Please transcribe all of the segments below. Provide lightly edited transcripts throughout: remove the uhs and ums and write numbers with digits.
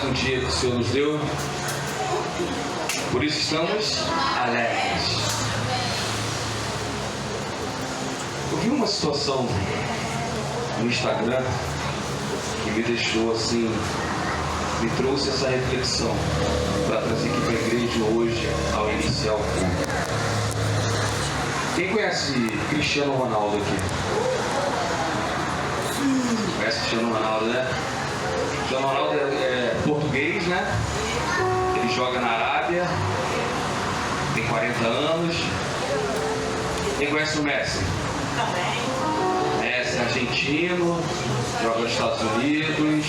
um dia que o Senhor nos deu, por isso estamos alegres. Eu vi uma situação no Instagram que me deixou assim, me trouxe essa reflexão para trazer aqui para a igreja hoje, ao iniciar o culto. Quem conhece Cristiano Ronaldo aqui? Conhece Cristiano Ronaldo, né? Cristiano Ronaldo é português, né? Ele joga na Arábia, tem 40 anos. Quem conhece o Messi? Também. Messi é argentino, joga nos Estados Unidos.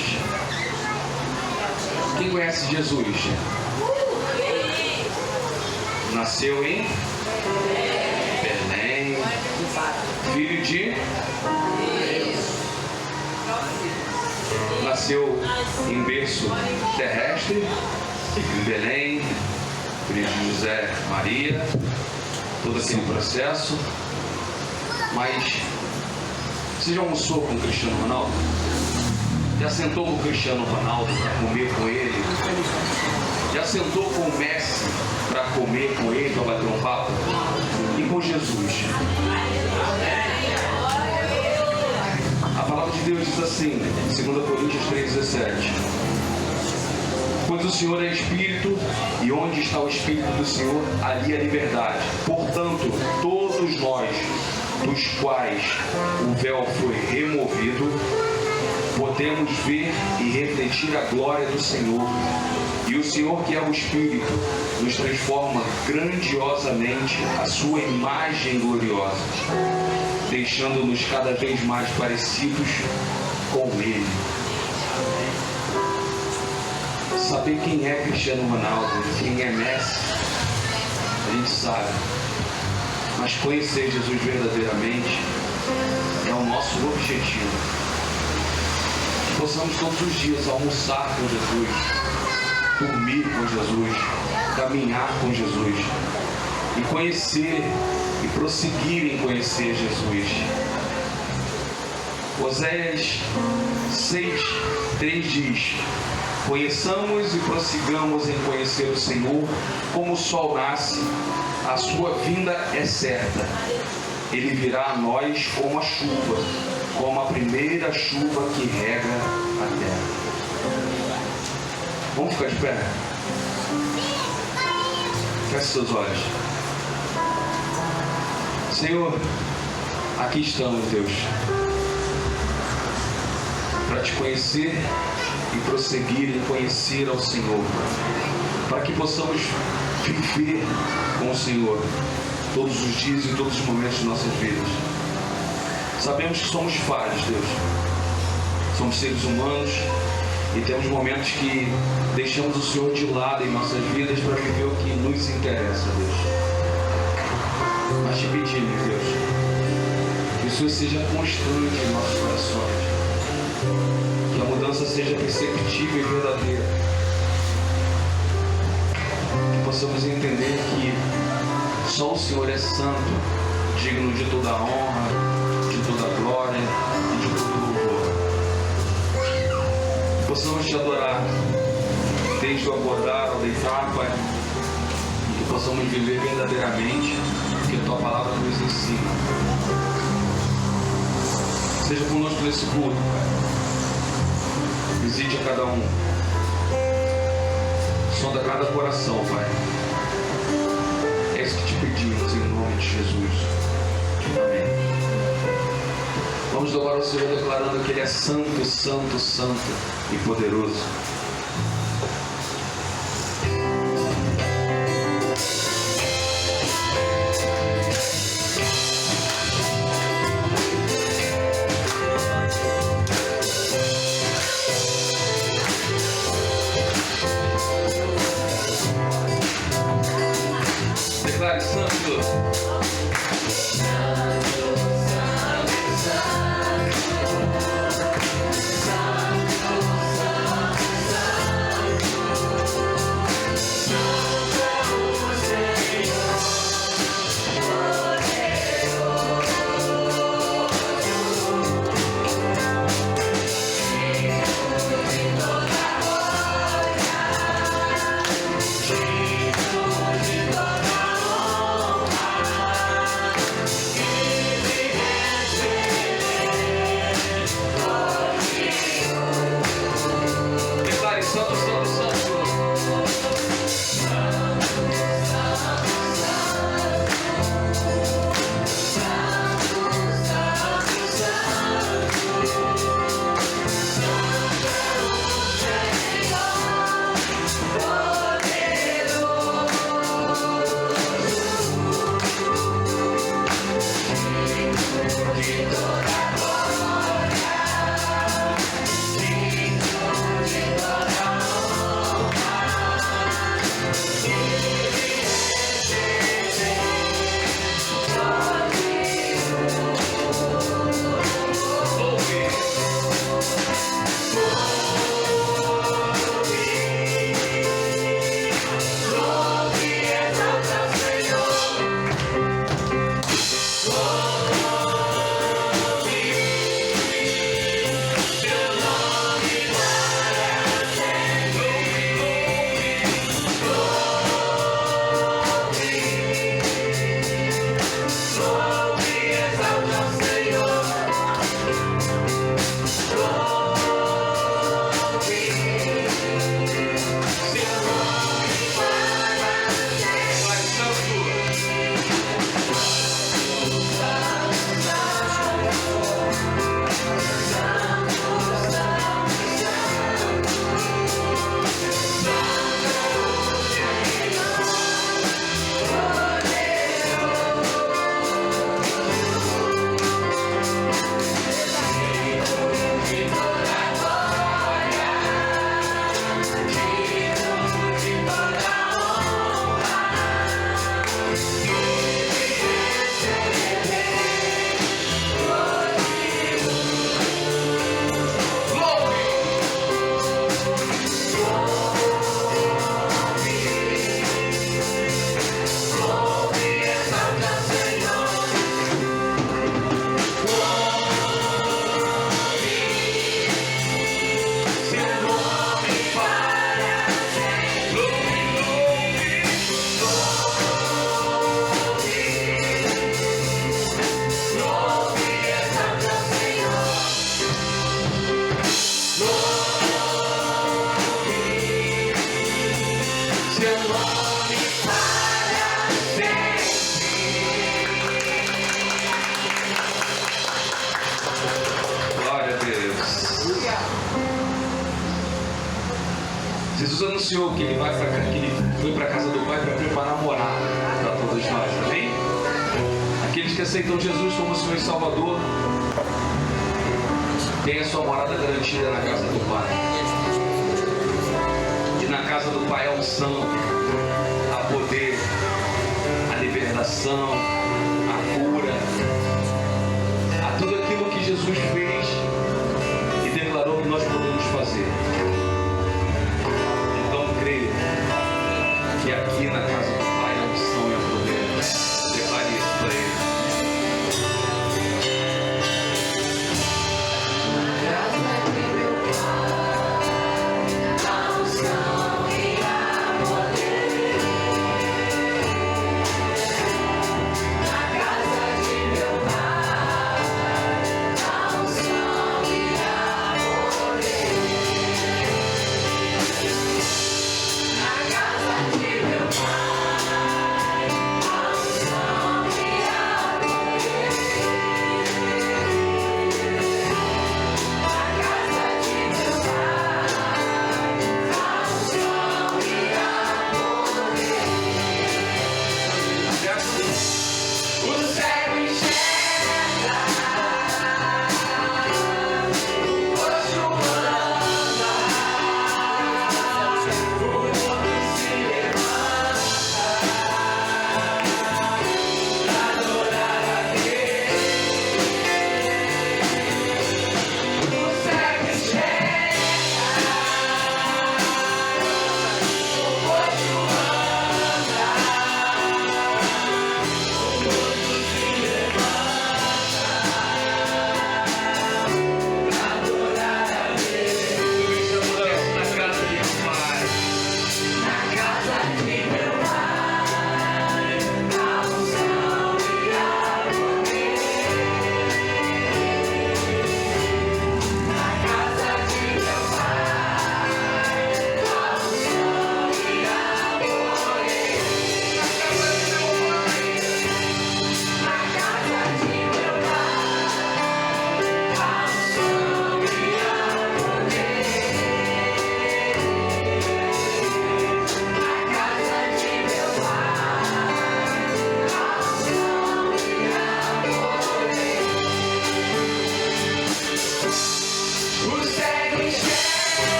Quem conhece Jesus? Nasceu em Belém, filho de... Nasceu em berço terrestre, em Belém, filho de José Maria, todo aquele processo. Mas você já almoçou com o Cristiano Ronaldo? Já sentou com o Cristiano Ronaldo para comer com ele? Já sentou com o Messi para comer com ele, para bater um papo? E com Jesus? A palavra de Deus diz assim, 2 Coríntios 3,17: pois o Senhor é Espírito, e onde está o Espírito do Senhor, ali é liberdade. Portanto, todos nós, dos quais o véu foi removido, podemos ver e refletir a glória do Senhor. E o Senhor, que é o Espírito, nos transforma grandiosamente à sua imagem gloriosa, deixando-nos cada vez mais parecidos com Ele. Saber quem é Cristiano Ronaldo, quem é Messi, a gente sabe. Mas conhecer Jesus verdadeiramente é o nosso objetivo. Que possamos todos os dias almoçar com Jesus, dormir com Jesus, caminhar com Jesus e conhecer e prosseguir em conhecer Jesus. Oséias 6:3 diz: conheçamos e prossigamos em conhecer o Senhor, como o sol nasce, a sua vinda é certa. Ele virá a nós como a chuva, como a primeira chuva que rega a terra. Vamos ficar de pé? Feche seus olhos. Senhor, aqui estamos, Deus, para te conhecer e prosseguir em conhecer ao Senhor, para que possamos viver com o Senhor todos os dias e todos os momentos de nossas vidas. Sabemos que somos falhos, Deus. Somos seres humanos e temos momentos que deixamos o Senhor de lado em nossas vidas para viver o que nos interessa, Deus. Mas te pedimos, Deus, que o Senhor seja constante em nossos corações, que a mudança seja perceptível e verdadeira, que possamos entender que só o Senhor é santo, digno de toda a honra, de toda a glória e de todo o louvor. Que possamos te adorar desde o acordar ao deitar, Pai, e que possamos viver verdadeiramente o que a Tua Palavra nos ensina. Seja conosco nesse culto, Pai. Visite a cada um. Sonda cada coração, Pai. É isso que te pedimos em nome de Jesus. Amém. Vamos louvar o Senhor declarando que Ele é santo, santo, santo e poderoso. Declare santo. Jesus anunciou que ele foi para a casa do Pai para preparar a morada para todos nós, amém? Aqueles que aceitam Jesus como Senhor e Salvador têm a sua morada garantida na casa do Pai. E na casa do Pai há unção, há poder, a libertação, a cura, a tudo aquilo que Jesus fez e declarou que nós podemos fazer. Então creio que aqui na casa do Pai há unção e há poder. Prepare isso para Ele.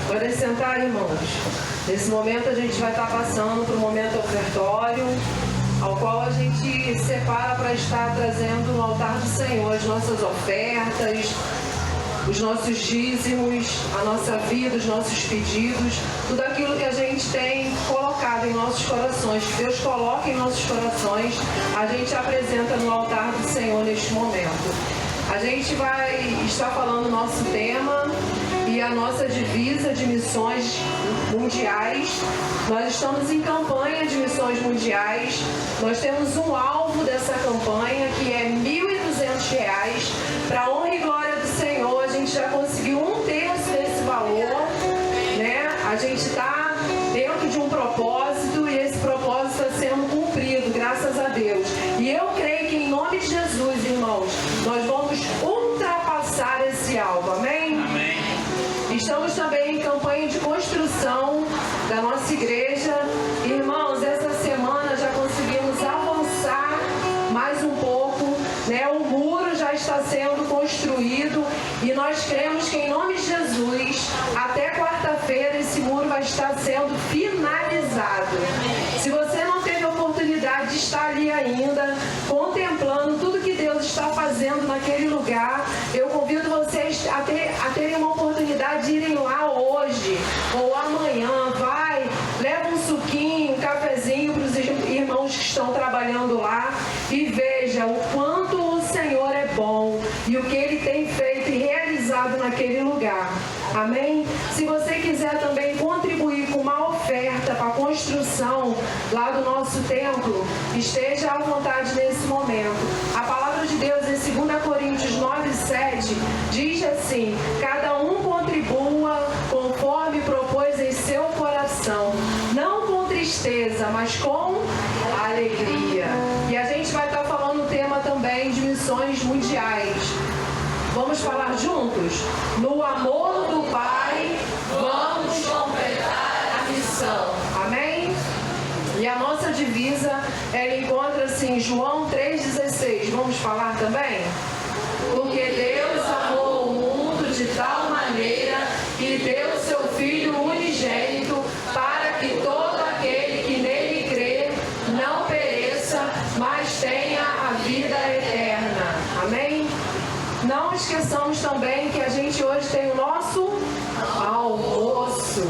Podem sentar, irmãos. Nesse momento a gente vai estar passando para o momento ofertório. ao qual a gente separa para estar trazendo no altar do Senhor as nossas ofertas, os nossos dízimos, a nossa vida, os nossos pedidos, tudo aquilo que a gente tem colocado em nossos corações, que Deus coloca em nossos corações, a gente apresenta no altar do Senhor neste momento. A gente vai estar falando o nosso tema e a nossa divisa de missões mundiais. Nós estamos em campanha de missões mundiais. Nós temos um alvo dessa campanha que é R$ 1.200. Para a honra e glória do Senhor, a gente já conseguiu 1/3 desse valor, né? A gente está dentro de um propósito e esse propósito está sendo cumprido, graças a Deus. E eu creio que em nome de Jesus, irmãos, nós vamos ultrapassar esse alvo, amém? Amém. Estamos também em campanha de construção da nossa igreja. Irmãos, essa semana já conseguimos avançar mais um pouco, né? O muro já está sendo construído e nós cremos que em nome de Jesus, até quarta-feira, esse muro vai estar sendo finalizado. Se você não teve a oportunidade de estar ali ainda, contemplando tudo que Deus está fazendo naquele lugar, eu convido vocês a terem uma oportunidade de irem lá hoje ou amanhã. Vai, leva um suquinho, um cafezinho para os irmãos que estão trabalhando lá e veja o quanto o Senhor é bom e o que Ele tem feito e realizado naquele lugar. Amém? Se você quiser também contribuir com uma oferta para a construção lá do nosso templo, esteja à vontade nesse momento. A palavra de Deus em 2 Coríntios 9:7 diz assim: cada um contribua conforme propôs em seu coração, não com tristeza, mas com alegria. E a gente vai estar falando o tema também de missões mundiais. Vamos falar juntos? No amor do Pai, vamos completar a missão. Amém? E a nossa divisa, ela encontra-se em João 3,16. Vamos falar também? Porque Deus amou o mundo de tal maneira que deu seu Filho unigênito para que todo aquele que nele crê não pereça, mas tenha a vida eterna. Amém? Não esqueçamos também que a gente hoje tem o nosso almoço.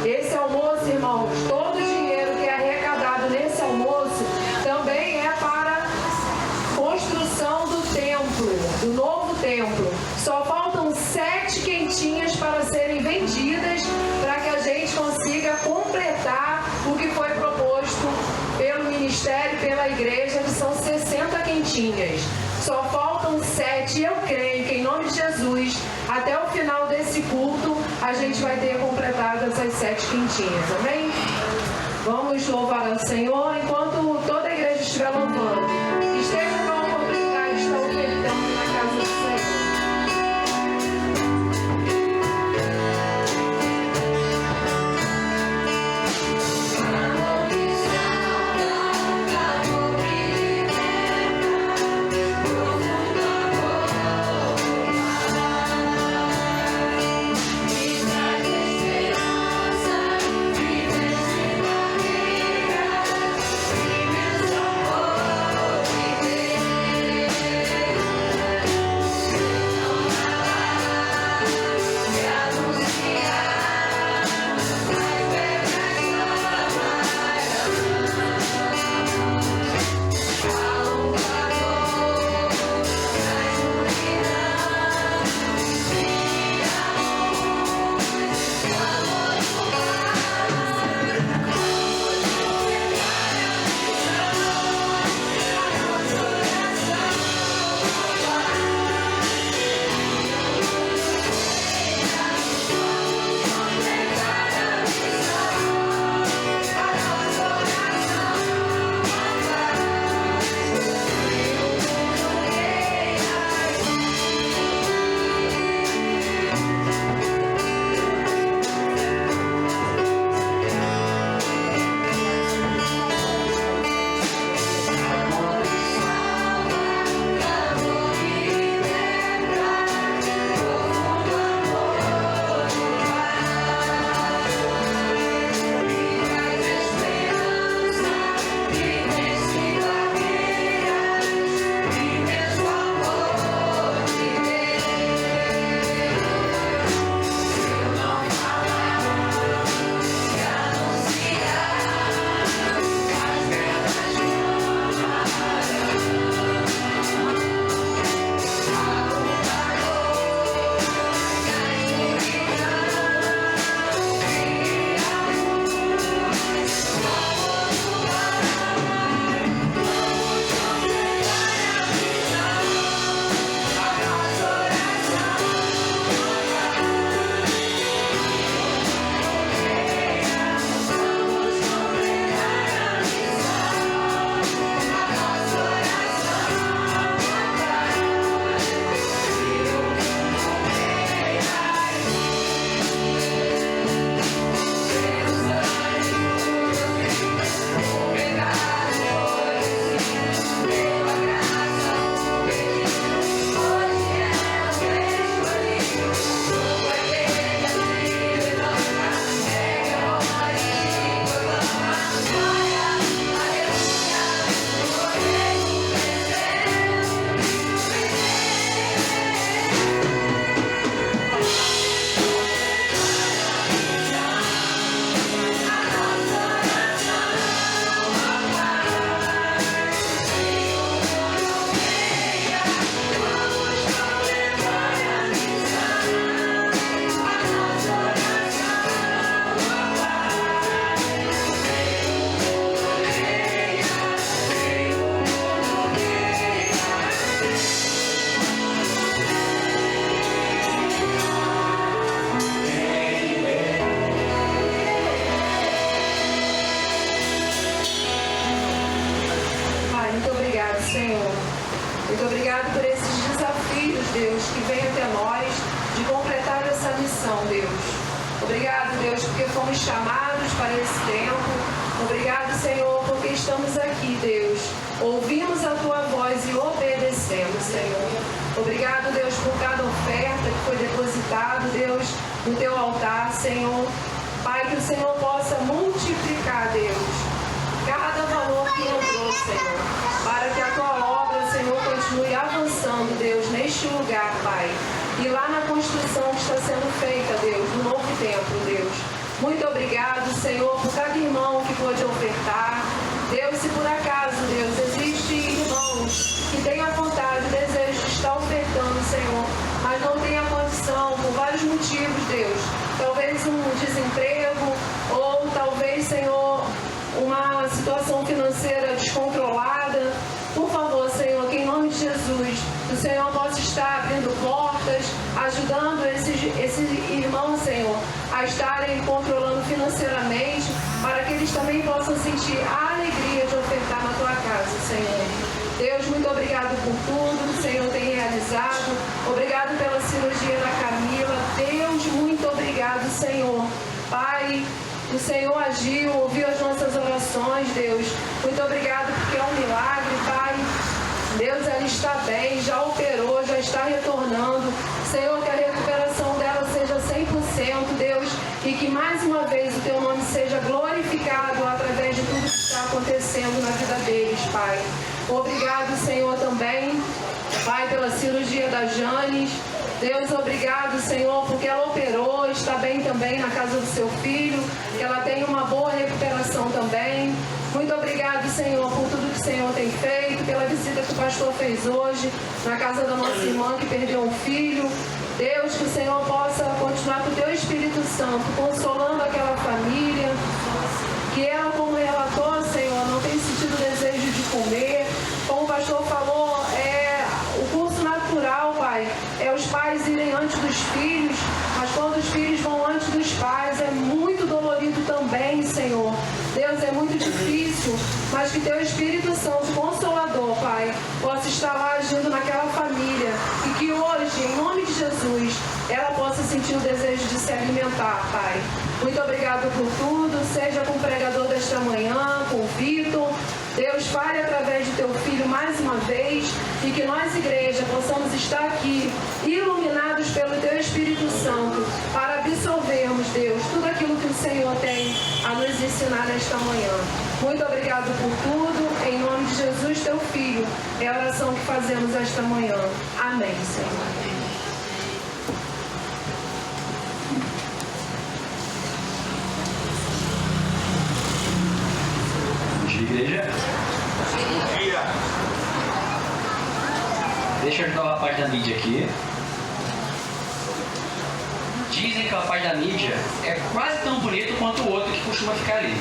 Esse almoço, irmãos, todo o dinheiro que é arrecadado nesse almoço também é para construção do templo, do novo templo. Só faltam 7 quentinhas para serem vendidas para que a gente consiga completar o que foi proposto pelo ministério, pela igreja, que são 60 quentinhas. Só faltam 7, eu creio que em nome de Jesus, até o final desse culto, a gente vai ter completado essas 7 quentinhas, amém? Vamos louvar ao Senhor enquanto toda a igreja estiver louvando. Esteja com a oportunidade de estar ofertando na casa do Senhor. Esperança, viver sem barreiras, Senhor. Muito obrigado por esses desafios, Deus, que vêm até nós de completar essa missão, Deus. Obrigado, Deus, porque fomos chamados para esse tempo. Obrigado, Senhor, porque estamos aqui, Deus. Ouvimos a Tua voz e obedecemos, Senhor. Obrigado, Deus, por cada oferta que foi depositada, Deus, no Teu altar, Senhor. Pai, que o Senhor possa multiplicar, Deus, cada valor que entrou, Senhor, para que a Tua obra, Senhor, continue avançando, Deus, neste lugar, Pai. E lá na construção que está sendo feita, Deus, do novo templo, Deus. Muito obrigado, Senhor, por cada irmão que pôde ofertar. Deus, se por acaso, Deus, existem irmãos que têm a vontade, o desejo de estar ofertando, Senhor, mas não têm a condição, por vários motivos, Deus. Talvez um desemprego, ou talvez, Senhor, uma situação financeira descontrolada. Por favor, Senhor, que em nome de Jesus, o Senhor possa estar abrindo portas, ajudando esses irmãos, Senhor, a estarem controlando financeiramente, para que eles também possam sentir a alegria de ofertar na Tua casa, Senhor. Deus, muito obrigado por tudo que o Senhor tem realizado. Obrigado pela cirurgia da Camila. Deus, muito obrigado, Senhor. Pai, o Senhor agiu, ouviu as nossas orações, Deus. Muito obrigado porque é um milagre, Pai. Deus, ela está bem, já operou, já está retornando. Senhor, que a recuperação dela seja 100%, Deus, e que mais uma vez o Teu nome seja glorificado através de tudo que está acontecendo na vida deles, Pai. Obrigado, Senhor, também, Pai, pela cirurgia da Janes. Deus, obrigado, Senhor, porque ela operou, está bem também na casa do seu filho, que ela tenha uma boa recuperação também. Muito obrigado, Senhor, por tudo que o Senhor tem feito, pela visita que o pastor fez hoje na casa da nossa irmã que perdeu um filho. Deus, que o Senhor possa continuar com o Teu Espírito Santo, consolando aquela família, que ela, como relatou, Senhor, não tem sentido o desejo de comer. Como o pastor falou, o curso natural, Pai, é os pais irem antes dos filhos, mas quando os filhos vão antes dos pais, é muito dolorido também, Senhor. Deus, é muito difícil, mas que Teu Espírito Santo, Consolador, Pai, possa estar lá agindo naquela família e que hoje, em nome de Jesus, ela possa sentir o desejo de se alimentar, Pai. Muito obrigado por tudo, seja com o pregador desta manhã, com o Vitor. Deus, fale através de Teu Filho mais uma vez e que nós, igreja, possamos estar aqui iluminados pelo Teu Espírito Santo para absorvermos, Deus, tudo aquilo que o Senhor tem a nos ensinar nesta manhã. Muito obrigado por tudo. Em nome de Jesus, Teu Filho, é a oração que fazemos esta manhã. Amém, Senhor. Igreja. Bom dia. Deixa eu ajudar o rapaz da mídia aqui. Dizem que o rapaz da mídia é quase tão bonito quanto o outro que costuma ficar ali.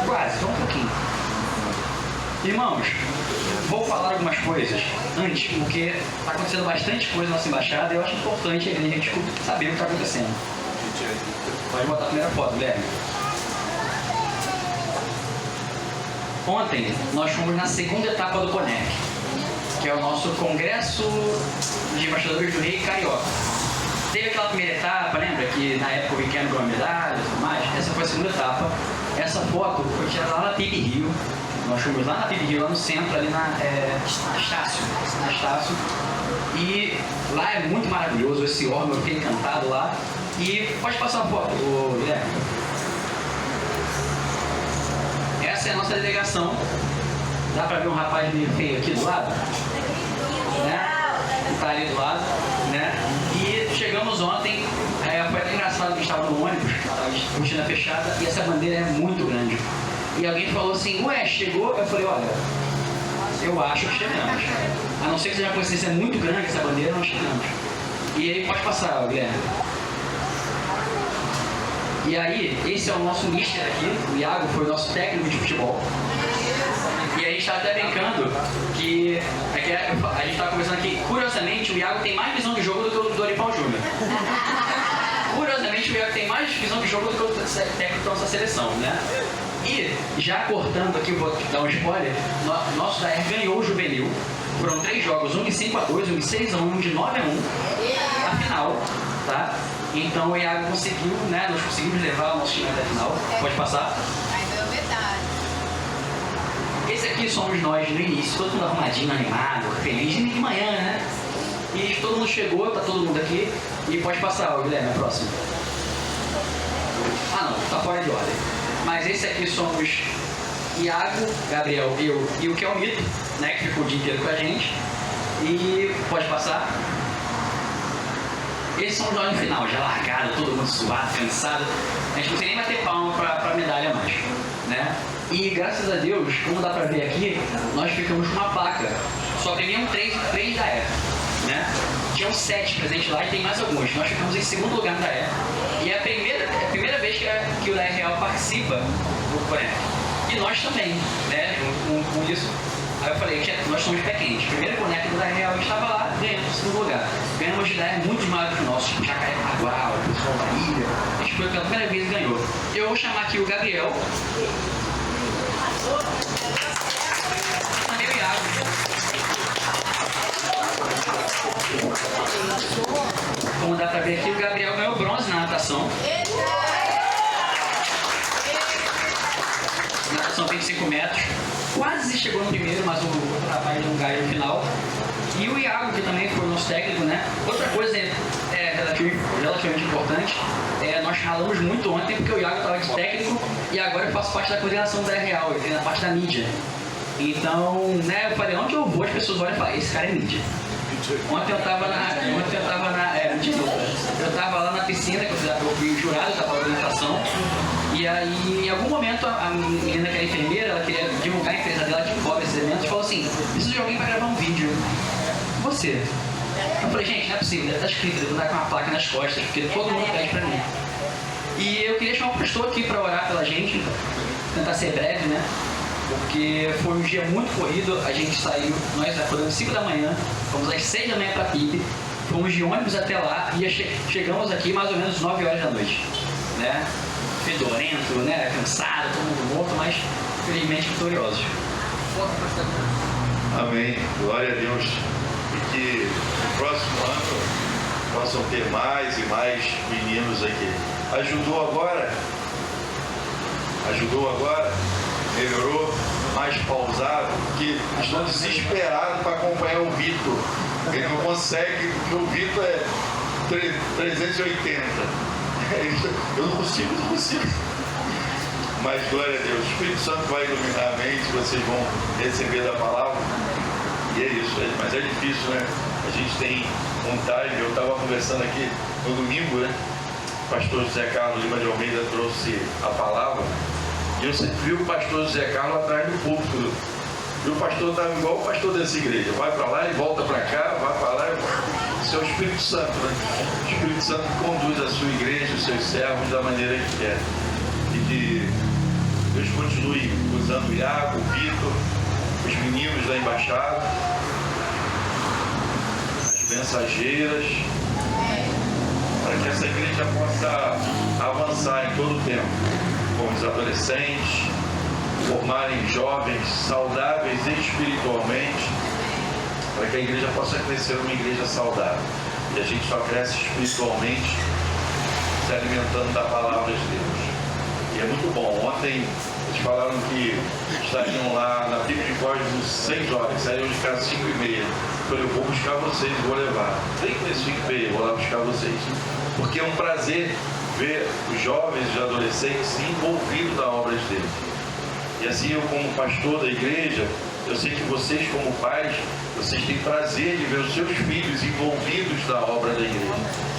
Quase, só um pouquinho. Irmãos, vou falar algumas coisas antes, porque está acontecendo bastante coisa na nossa embaixada e eu acho importante a gente saber o que está acontecendo. Pode botar a primeira foto, Guilherme. Ontem nós fomos na segunda etapa do CONEC, que é o nosso Congresso de Embaixadores do Rei Carioca. Teve aquela primeira etapa, lembra? Que na época o Riquelme ganhou a medalha e tudo mais. Essa foi a segunda etapa. Essa foto foi tirada lá na PIB Rio. Nós fomos lá na PIB Rio, lá no centro, ali na Estácio. E lá é muito maravilhoso esse órgão, eu fiquei encantado lá. E pode passar uma foto, Guilherme. Essa é a nossa delegação. Dá pra ver um rapaz meio feio aqui do lado? Né? Que tá ali do lado, né? E chegamos ontem, foi até engraçado que a gente estava no ônibus, a cortina fechada, e essa bandeira é muito grande. E alguém falou assim, ué, chegou? Eu falei, olha, eu acho que chegamos. A não ser que seja uma coincidência muito grande essa bandeira, nós chegamos. E aí pode passar, Guilherme. E aí, esse é o nosso mister aqui, o Iago foi o nosso técnico de futebol. E a gente estava até brincando que a gente estava conversando aqui, curiosamente, o Iago tem mais visão de jogo do que o Dorival Júnior. Curiosamente, o Iago tem mais visão de jogo do que o técnico da nossa seleção, né? E, já cortando aqui, vou dar um spoiler, nosso Daer ganhou o juvenil, Foram 3 jogos, um de 5-2, um de 6-1, um de 9-1, a final, tá? Então o Iago conseguiu, né? Nós conseguimos levar o nosso time até a final. Pode passar? Ainda é metade. Esse aqui somos nós no início, todo mundo arrumadinho, animado, feliz, de manhã, né? E todo mundo chegou, tá todo mundo aqui. E pode passar, Guilherme, a próxima. Ah não, tá fora de ordem. Mas esse aqui somos Iago, Gabriel, eu e o Kelmito, né? Que ficou o dia inteiro com a gente. E pode passar. Esses são os nós no final, já largaram, todo mundo suado, cansado. A gente não consegue nem bater palma pra medalha mais, né? E graças a Deus, como dá pra ver aqui, nós ficamos com uma placa. Só premiam 3 da E, né? Tinham 7 presentes lá e tem mais alguns. Nós ficamos em segundo lugar na E. E é a primeira vez que o da Real participa do Conec. E nós também, né? Com isso. Aí eu falei, nós somos pé quente. Primeiro boneco da Real estava lá, ganhamos o segundo lugar. Ganhamos de ideias muito maiores que os nossos, tipo Jacarepaguá, o pessoal da ilha. A gente foi pela primeira vez e ganhou. Eu vou chamar aqui o Gabriel. Também o Iago. Como dá pra ver aqui, o Gabriel ganhou bronze na natação. Natação 25 metros. Quase chegou no primeiro, mas o rapaz não ganhou no final. E o Iago, que também foi o nosso técnico, né? Outra coisa relativamente importante, nós ralamos muito ontem porque o Iago estava de técnico e agora eu faço parte da coordenação da Real, ele tem na parte da mídia. Então, né, eu falei, onde eu vou, as pessoas olham e falam, esse cara é mídia. Ontem eu tava lá na piscina, que eu fui jurado, eu tava na apresentação. E aí, em algum momento, a menina que era enfermeira, ela queria divulgar a empresa dela que cobre esses eventos, e falou assim, preciso de alguém para gravar um vídeo. Você. Eu falei, gente, não é possível, tá escrito, eu vou dar com uma placa nas costas, porque todo mundo pede pra mim. E eu queria chamar o pastor aqui para orar pela gente, tentar ser breve, né? Porque foi um dia muito corrido, a gente saiu, nós acordamos 5 da manhã, fomos às 6 da manhã para Pipe, fomos de ônibus até lá e chegamos aqui mais ou menos 9 horas da noite, né? Fedorento, né? Cansado, todo mundo morto, mas felizmente vitoriosos. Amém, glória a Deus. E que no próximo ano possam ter mais e mais meninos aqui. Ajudou agora? Melhorou? Mais pausado? Porque estou desesperado para acompanhar o Vitor. Ele não consegue, porque o Vitor é 380. Eu não consigo. Mas glória a Deus, o Espírito Santo vai iluminar a mente, vocês vão receber da palavra. E é isso, mas é difícil, né? A gente tem vontade, eu estava conversando aqui no domingo, né? O pastor José Carlos Lima de Almeida trouxe a palavra. E eu sempre vi o pastor José Carlos atrás do púlpito. E o pastor estava igual o pastor dessa igreja. Vai para lá e volta para cá, vai para lá e... Isso é o Espírito Santo, né? O Espírito Santo conduz a sua igreja, os seus servos da maneira que quer. E que Deus continue usando o Iago, o Vitor, os meninos da embaixada, as mensageiras, para que essa igreja possa avançar em todo o tempo, com os adolescentes, formarem jovens saudáveis espiritualmente, para que a igreja possa crescer uma igreja saudável. E a gente só cresce espiritualmente se alimentando da palavra de Deus. E é muito bom. Ontem eles falaram que estariam lá na Pipa de Cosmos 6 horas, saíram de casa 5h30. Eu falei, eu vou buscar vocês, vou levar. Vem com esse 5h30, eu vou lá buscar vocês. Porque é um prazer ver os jovens e adolescentes envolvidos na obra de Deus. E assim eu, como pastor da igreja, eu sei que vocês, como pais, vocês têm prazer de ver os seus filhos envolvidos na obra da igreja.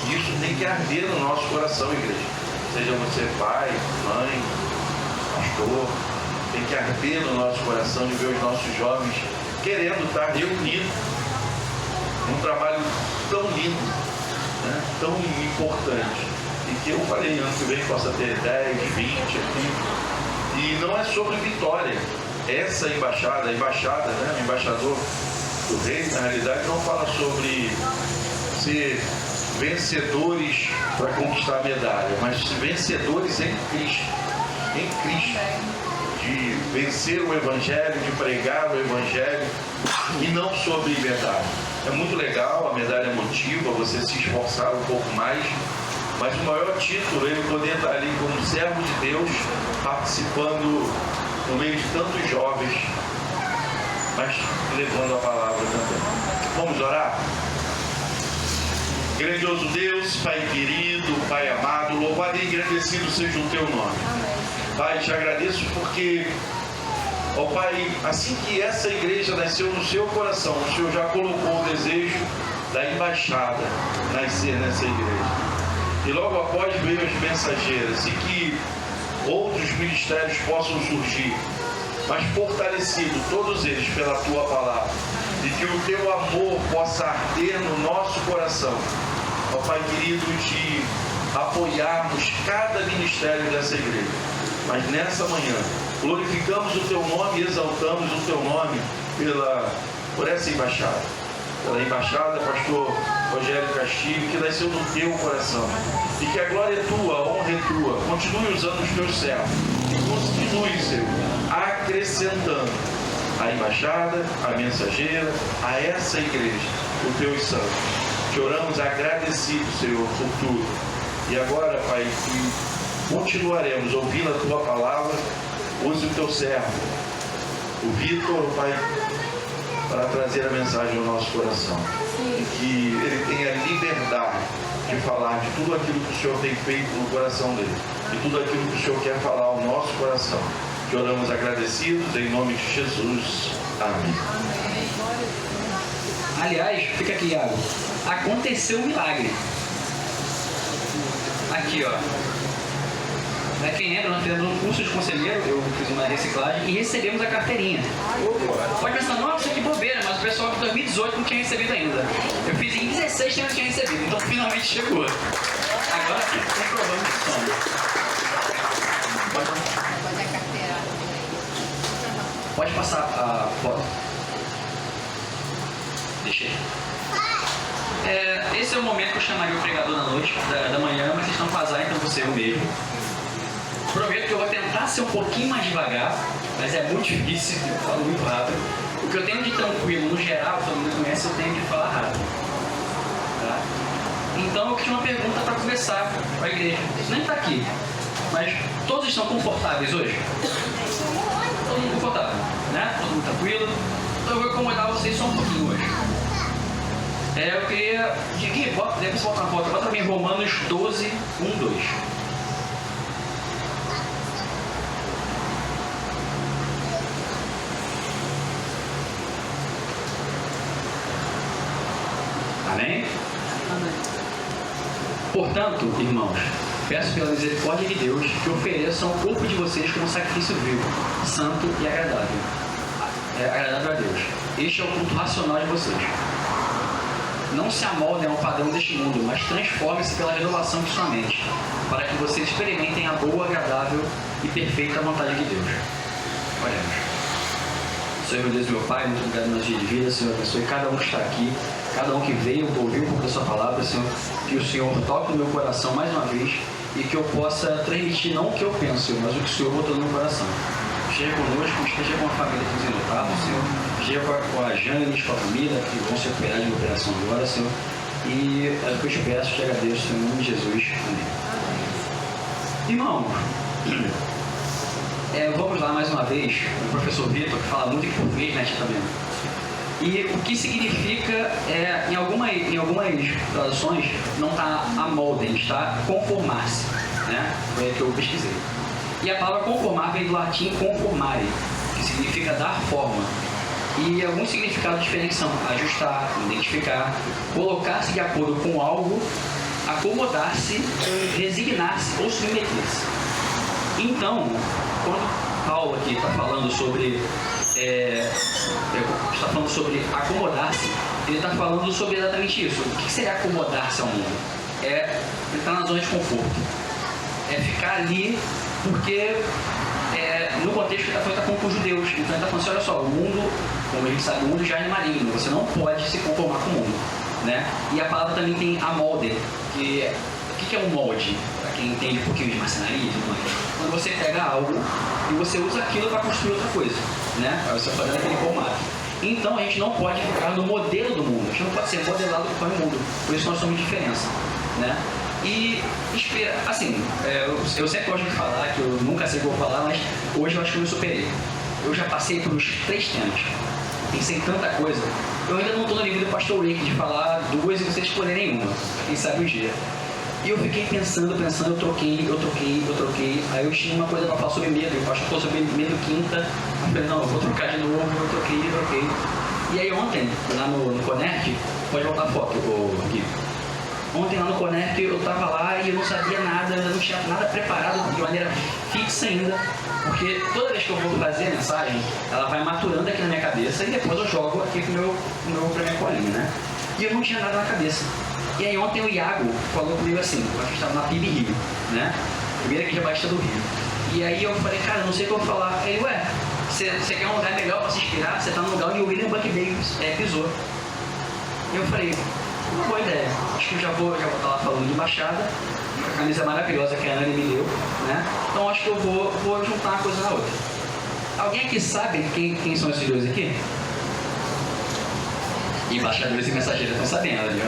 E isso tem que arder no nosso coração, igreja. Seja você pai, mãe, pastor, tem que arder no nosso coração de ver os nossos jovens querendo estar reunidos num trabalho tão lindo, né? Tão importante. E que eu falei, ano que vem possa ter 10, 20 aqui. E não é sobre vitória. Essa embaixada, né, o embaixador do rei, na realidade, não fala sobre ser vencedores para conquistar a medalha, mas vencedores em Cristo. Em Cristo. de vencer o Evangelho, de pregar o Evangelho e não sobre medalha. É muito legal, a medalha motiva você se esforçar um pouco mais, mas o maior título é ele poder estar ali como servo de Deus, participando no meio de tantos jovens, mas levando a palavra também. Vamos orar? Grandioso Deus, Pai querido, Pai amado, louvado e engrandecido seja o Teu nome. Pai, te agradeço porque, ó Pai, assim que essa igreja nasceu no seu coração, o Senhor já colocou o desejo da embaixada nascer nessa igreja. E logo após veio as mensageiras, e que outros ministérios possam surgir, mas fortalecido todos eles pela Tua palavra, e que o Teu amor possa arder no nosso coração, ó Pai querido, de apoiarmos cada ministério dessa igreja. Mas nessa manhã, glorificamos o Teu nome e exaltamos o Teu nome por essa embaixada. Pela embaixada, pastor Rogério Castilho, que nasceu no Teu coração. E que a glória é Tua, a honra é Tua. Continue usando os Teus servos. E continue, Senhor, acrescentando a embaixada, a mensageira, a essa igreja, o Teus santos. Te oramos agradecidos, Senhor, por tudo. E agora, Pai, que continuaremos ouvindo a Tua palavra. Use o Teu servo, o Vitor, Pai, para trazer a mensagem ao nosso coração. Que ele tenha liberdade de falar de tudo aquilo que o Senhor tem feito no coração dele. E tudo aquilo que o Senhor quer falar ao nosso coração. Te oramos agradecidos em nome de Jesus. Amém. Aliás, fica aqui, Iago. Aconteceu um milagre. Aqui, ó. Quem lembra, nós fizemos um curso de conselheiro, eu fiz uma reciclagem e recebemos a carteirinha. Pode pensar, nossa, que bobeira, mas o pessoal de 2018 não tinha recebido ainda. Eu fiz em 16 que não tinha recebido, então finalmente chegou. Agora comprovamos que somos. Pode passar a foto. Deixa aí. Esse é o momento que eu chamaria o pregador da noite, da manhã, mas vocês estão com azar, então você eu mesmo. Prometo que eu vou tentar ser um pouquinho mais devagar, mas é muito difícil, eu falo muito rápido. O que eu tenho de tranquilo, no geral, todo mundo conhece, eu tenho de falar rápido. Tá? Então eu tinha uma pergunta para começar com a igreja. Isso nem está aqui, mas todos estão confortáveis hoje? Todo mundo confortável, né? Todo mundo tranquilo. Então eu vou acomodar vocês só um pouquinho hoje. Eu queria... Gui, depois você volta na foto. Bota para mim Romanos 12, 1, 2. Amém? Portanto, irmãos, peço pela misericórdia de Deus que ofereçam o corpo de vocês como sacrifício vivo, santo e agradável. Agradável a Deus. Este é o culto racional de vocês. Não se amoldem ao padrão deste mundo, mas transformem-se pela renovação de sua mente, para que vocês experimentem a boa, agradável e perfeita vontade de Deus. Oremos. Senhor, meu Deus e meu Pai, muito obrigado nos dias de vida. Senhor, abençoe cada um que está aqui, cada um que veio, ouviu um pouco da sua palavra, Senhor. Que o Senhor toque no meu coração mais uma vez e que eu possa transmitir não o que eu penso, Senhor, mas o que o Senhor botou no meu coração. Esteja conosco, esteja com a família que nos enlutava, Senhor. Esteja com a Janes, com a família, que vão se operar de uma operação agora, Senhor. E é o que eu te peço, te agradeço, Senhor, em nome de Jesus. Amém. Irmão, vamos lá mais uma vez, o professor Vitor, que fala muito em português, né, também. E o que significa, em algumas traduções, não está amoldem, está conformar-se, né? Foi a que eu pesquisei. E a palavra conformar vem do latim conformare, que significa dar forma. E alguns significados diferentes são ajustar, identificar, colocar-se de acordo com algo, acomodar-se, resignar-se ou submeter-se. Então, quando Paulo aqui está falando sobre acomodar-se, ele está falando sobre exatamente isso. O que seria acomodar-se ao mundo? Ele está na zona de conforto. É ficar ali porque no contexto que ele está falando com os judeus. Então ele está falando assim, olha só, o mundo, como a gente sabe, o mundo já é maligno, você não pode se conformar com o mundo, né? E a palavra também tem amolde, que o que é um molde? Para quem entende um pouquinho de marcenaria e tudo mais. quando você pega algo e você usa aquilo para construir outra coisa, né? Aí você fazendo aquele formato. Então a gente não pode ficar no modelo do mundo, a gente não pode ser modelado conforme o mundo, por isso nós somos diferença, né? E, assim, eu sempre gosto de falar, que eu nunca sei o que eu vou falar, mas hoje eu acho que eu me superei. Eu já passei por uns 3 temas, pensei em tanta coisa. Eu ainda não estou no nível do pastor Rick de falar 2 e vocês escolherem uma, quem sabe o dia. E eu fiquei pensando, eu troquei. Aí eu tinha uma coisa para falar sobre medo, o pastor falou sobre medo quinta. Eu falei, não, eu vou trocar de novo, eu troquei. E aí ontem, lá no Connect, pode voltar a foto, Gui. Ontem lá no Connect eu tava lá e eu não sabia nada, eu não tinha nada preparado de maneira fixa ainda, porque toda vez que eu vou fazer a mensagem, ela vai maturando aqui na minha cabeça e depois eu jogo aqui pra minha colinha, né? E eu não tinha nada na cabeça. E aí ontem o Iago falou comigo assim, a gente estava na PIB Rio, né? Primeira igreja batista do Rio. E aí eu falei, cara, não sei o que eu vou falar. Ele, ué, você quer um lugar melhor para se inspirar? Você tá no lugar onde o William Buckbeak pisou. E eu falei, uma boa ideia. Acho que eu já vou estar lá falando de Baixada, uma camisa maravilhosa que a Ana me deu, né? Então acho que eu vou juntar uma coisa na outra. Alguém aqui sabe quem são esses dois aqui? Embaixadores e mensageiros estão sabendo, viu?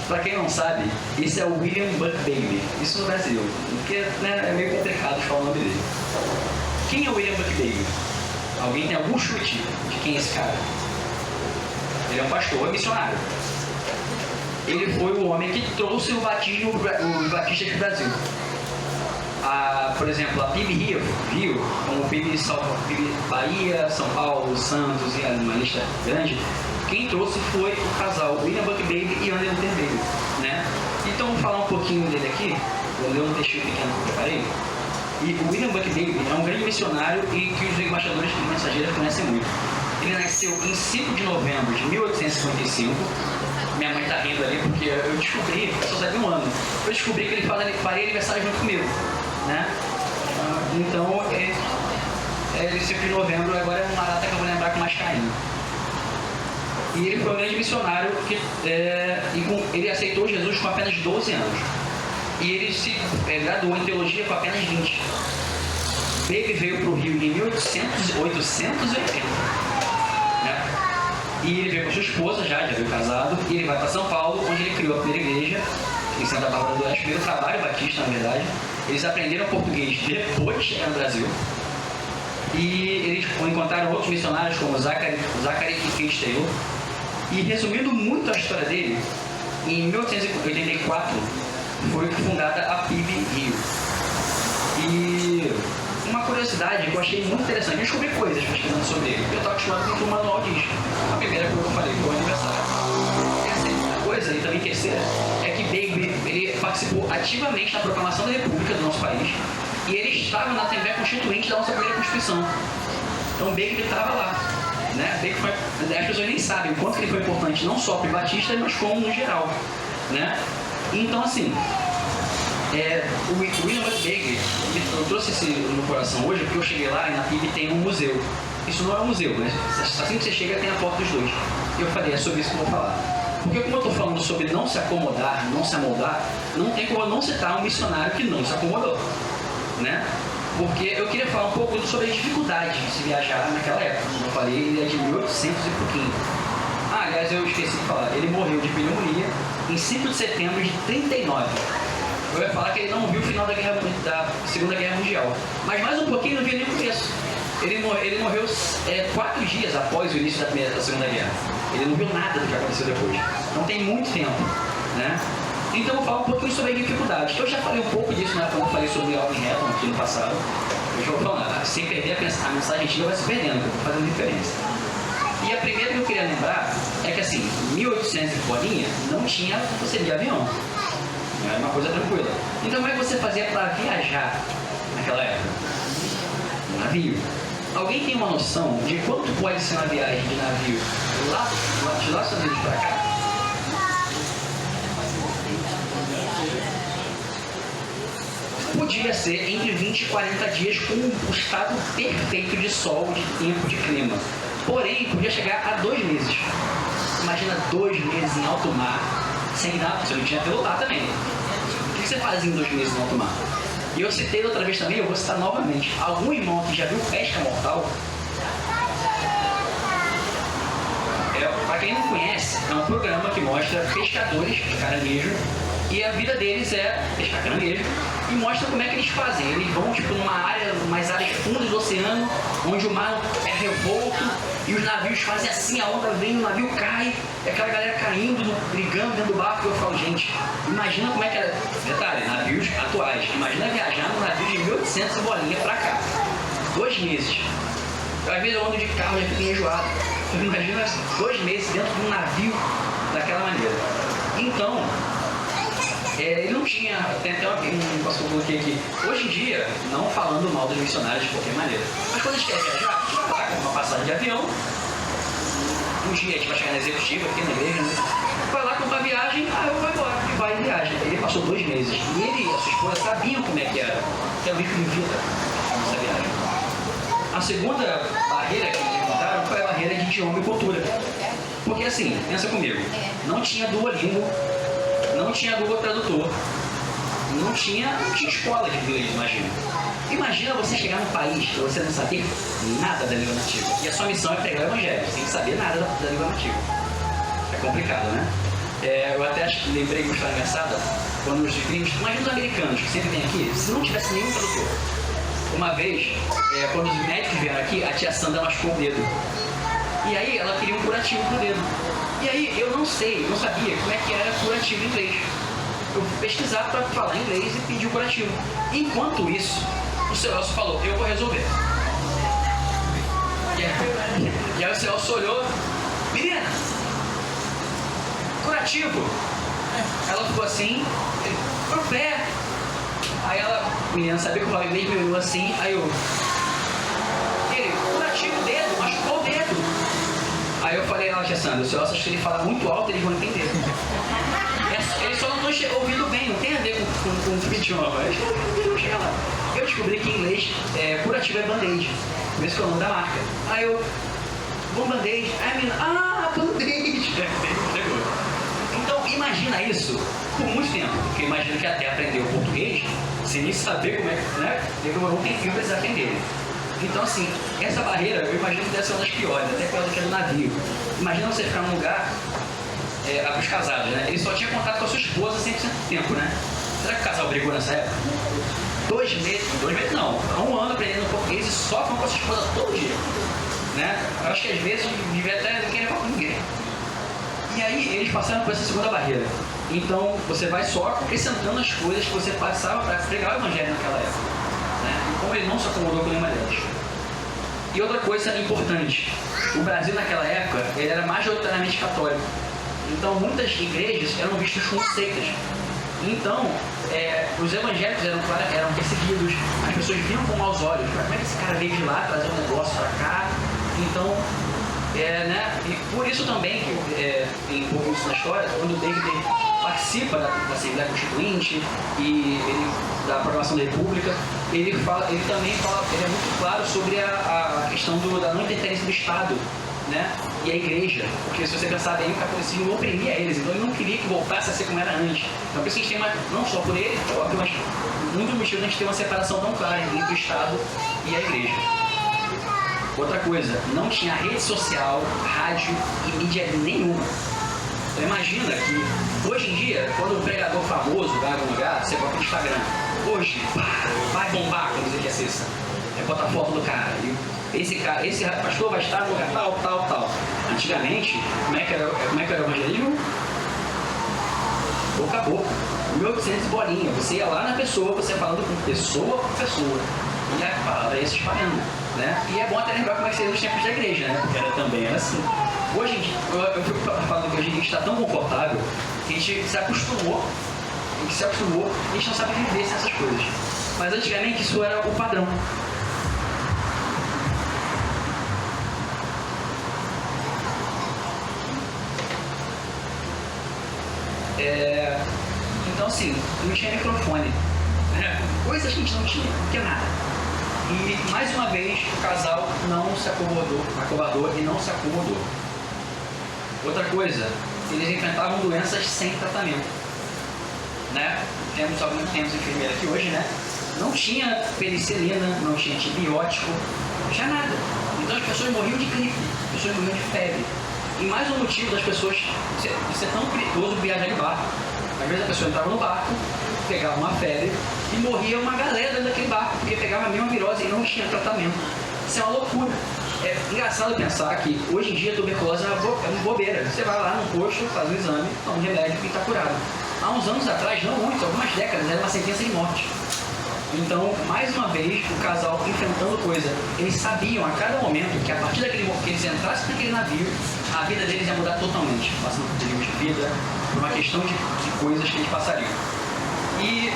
Para quem não sabe, esse é o William Buckbeak, isso no Brasil, porque né, é meio complicado de falar o nome dele. Quem é o William Buckbeak? Alguém tem algum chute de quem é esse cara? Ele é um pastor, é missionário. Ele foi o homem que trouxe o batismo, os batistas do Brasil. Por exemplo, a PIB Rio, como PIB Bahia, São Paulo, Santos e uma lista grande, quem trouxe foi o casal William Buckbeak e Andrew Buckbeak, né? Então vou falar um pouquinho dele aqui, vou ler um textinho pequeno que eu preparei. E o William Buckbeak é um grande missionário e que os embaixadores e mensageiros conhecem muito. Ele nasceu em 5 de novembro de 1855. Minha mãe está rindo ali porque eu descobri, eu só sabia um ano, eu descobri que ele faria aniversário junto comigo, né? Então, ele 5 de novembro agora é uma data que eu vou lembrar com mais carinho. E ele foi um grande missionário ele aceitou Jesus com apenas 12 anos. E ele se graduou em teologia com apenas 20. Baby veio para o Rio em 1880. Né? E ele veio com sua esposa, já veio casado, e ele vai para São Paulo, onde ele criou a primeira igreja, em Santa Bárbara do Oeste, primeiro trabalho batista, na verdade. Eles aprenderam português depois de chegar no Brasil. E eles encontraram outros missionários, como Zachary Taylor. E resumindo muito a história dele, em 1884 foi fundada a PIB Rio. E uma curiosidade que eu achei muito interessante, eu descobri coisas pesquisando sobre ele. Eu estava acostumado com o que o manual diz. A primeira coisa que eu falei foi o aniversário. E a segunda coisa, e também terceira, é que Baby ele participou ativamente na proclamação da República do nosso país e ele estava na Assembleia Constituinte da nossa primeira Constituição. Então Baby estava lá. Né? As pessoas nem sabem o quanto ele foi importante, não só para o Batista, mas como no geral. Né? Então, assim, o William Buckbeak, eu trouxe esse no coração hoje porque eu cheguei lá e na PIB tem um museu. Isso não é um museu, né? Assim que você chega tem a porta dos dois. E eu falei, é sobre isso que eu vou falar. Porque como eu estou falando sobre não se acomodar, não se amoldar, não tem como eu não citar um missionário que não se acomodou. Né? Porque eu queria falar um pouco sobre a dificuldade de se viajar naquela época. Como eu falei, ele é de 1800 e pouquinho. Aliás, eu esqueci de falar, ele morreu de pneumonia em 5 de setembro de 39. Eu ia falar que ele não viu o final da Segunda Guerra Mundial. Mas mais um pouquinho não viu nem o começo. Ele morreu 4 dias após o início da Segunda Guerra. Ele não viu nada do que aconteceu depois. Não tem muito tempo. Né? Então eu vou falar um pouquinho sobre a dificuldade. Eu já falei um pouco disso, né, quando eu falei sobre Alvin Hatton aqui no passado. Eu já vou falar, sem perder a mensagem antiga vai se perdendo, que eu vou fazendo diferença. E a primeira que eu queria lembrar é que assim, 1800 e bolinha não tinha você de avião. Era uma coisa tranquila. Então como é que você fazia para viajar naquela época? Um navio. Alguém tem uma noção de quanto pode ser uma viagem de navio de lá dos Estados Unidos para cá? Podia ser entre 20 e 40 dias com um estado perfeito de sol, de tempo, de clima. Porém, podia chegar a 2 meses. Imagina 2 meses em alto mar, sem nada, você não tinha pilotar também. O que você fazia em 2 meses em alto mar? E E eu citei outra vez também, eu vou citar novamente. Algum irmão que já viu Pesca Mortal? Para quem não conhece, é um programa que mostra pescadores de caranguejo e a vida deles é pescar caranguejo e mostra como é que eles fazem. Eles vão tipo numa área, umas áreas fundas do oceano, onde o mar é revolto e os navios fazem assim, a onda vem, o navio cai, e aquela galera caindo, brigando dentro do barco. E eu falo, gente, imagina como é que era. Detalhe, navios atuais. Imagina viajar num navio de 1800 e bolinha pra cá. 2 meses. Às vezes eu ando de carro já fico enjoado. Imagina 2 meses dentro de um navio daquela maneira. Então, ele não tinha, tem até um pastor coloquei aqui, hoje em dia, não falando mal dos missionários de qualquer maneira, mas quando a gente quer viajar, a gente vai com uma passagem de avião, um dia a gente vai chegar na executiva aqui na igreja, né? Vai lá comprar viagem, eu vou embora, e vai em viagem. Ele passou 2 meses, e ele e a sua esposa sabiam como é que era, que é o ritmo de vida nessa viagem. A segunda barreira que eles encontraram foi a barreira de idioma e cultura. Porque assim, pensa comigo, não tinha Duolingo, não tinha Google Tradutor, não tinha escola de inglês, imagina. Imagina você chegar num país que você não saber nada da língua nativa. E a sua missão é pregar o evangelho, sem saber nada da língua nativa. É complicado, né? Eu até lembrei de uma história engraçada, quando os gringos, imagina os americanos que sempre vêm aqui, se não tivesse nenhum tradutor. Uma vez, quando os médicos vieram aqui, a tia Sandra machucou o dedo. E aí ela queria um curativo pro dedo. E aí eu não sabia como é que era curativo em inglês. Eu fui pesquisar para falar inglês e pedir o curativo. Enquanto isso, o seu Elcio falou, eu vou resolver. E aí o seu Elcio olhou, menina, curativo. Ela ficou assim, pro pé. Aí ela, a menina sabia que eu falava inglês, me olhou assim, aí eu... Ele, curativo, dedo, machucou o dedo. Aí eu falei, tia Sandra, o seu Elcio, se ele falar muito alto, eles vão entender. Eles só não estão ouvindo bem, não tem a ver com o idioma. Eu descobri que em inglês, curativo é band-aid. Por isso que é o nome da marca. Aí eu, bom band-aid. Aí a menina, band-aid. Então, imagina isso por muito tempo. Porque imagina que até aprender o português, sem nem saber como é que, né? Demorou um tempinho para eles aprenderem. Então, assim, essa barreira, eu imagino que deve ser uma das piores, até pior do que a do navio. Imagina você ficar num lugar, para os casados, né? Ele só tinha contato com a sua esposa 100% do tempo, né? Será que o casal brigou nessa época? 2 meses não, 1 ano aprendendo português e só com a sua esposa todo dia, né? Eu acho que às vezes devia até não querer falar com ninguém. E aí eles passaram por essa segunda barreira. Então você vai só acrescentando as coisas que você passava para pregar o evangelho naquela época, né? E como ele não se acomodou com nenhuma delas. E outra coisa importante, o Brasil naquela época ele era majoritariamente católico. Então muitas igrejas eram vistas como seitas. Então os evangélicos eram perseguidos, as pessoas viam com maus olhos. Como é que esse cara veio de lá trazer um negócio para cá? Então, né? E por isso também que tem um pouco isso na história, quando o David participa da Assembleia Constituinte e da aprovação da República, ele também fala, ele é muito claro sobre a questão da não interferência do Estado, né? E a igreja, porque se você pensar bem, o catolicismo oprimia eles, então ele não queria que voltasse a ser como era antes. Então por isso que a gente tem não só por ele, mas muito motivo de a gente ter uma separação tão clara entre o Estado e a igreja. Outra coisa, não tinha rede social, rádio e mídia nenhuma. Então imagina que hoje em dia, quando um pregador famoso vai a algum lugar, você bota no Instagram. Hoje, vai bombar quando você quer acessar. Bota a foto do cara. E esse pastor vai estar no lugar tal. Antigamente, como é que era o evangelismo? Boca a boca. 1800 bolinha. Você ia lá na pessoa, você falando com pessoa por pessoa. E a palavra ia se espalhando, né? E é bom até lembrar como é que seria os tempos da igreja, né? Porque também era assim. Hoje em dia, eu fico falando que hoje em dia a gente está tão confortável que a gente se acostumou, e a gente não sabe viver sem essas coisas. Mas antigamente isso era o padrão. Então assim, não tinha microfone, né? Coisas que a gente não tinha, não tinha nada. E mais uma vez o casal não se acovardou e não se acomodou. Outra coisa, eles enfrentavam doenças sem tratamento, né? Temos enfermeira aqui hoje, né? não tinha penicilina, não tinha antibiótico, não tinha nada. Então as pessoas morriam de gripe, as pessoas morriam de febre. E mais um motivo das pessoas ser tão perigoso viajar de barco. Às vezes a pessoa entrava no barco, pegava uma febre e morria uma galera dentro daquele barco, porque pegava a mesma virose e não tinha tratamento. Isso é uma loucura. É engraçado pensar que hoje em dia a tuberculose é uma bobeira. Você vai lá no posto, faz um exame, toma um remédio e está curado. Há uns anos atrás, não muitos, algumas décadas, era uma sentença de morte. Então, mais uma vez, o casal enfrentando coisa. Eles sabiam a cada momento que a partir daquele momento que eles entrassem naquele navio, a vida deles ia mudar totalmente, passando por perigos de vida, por uma questão de coisas que eles passariam. E,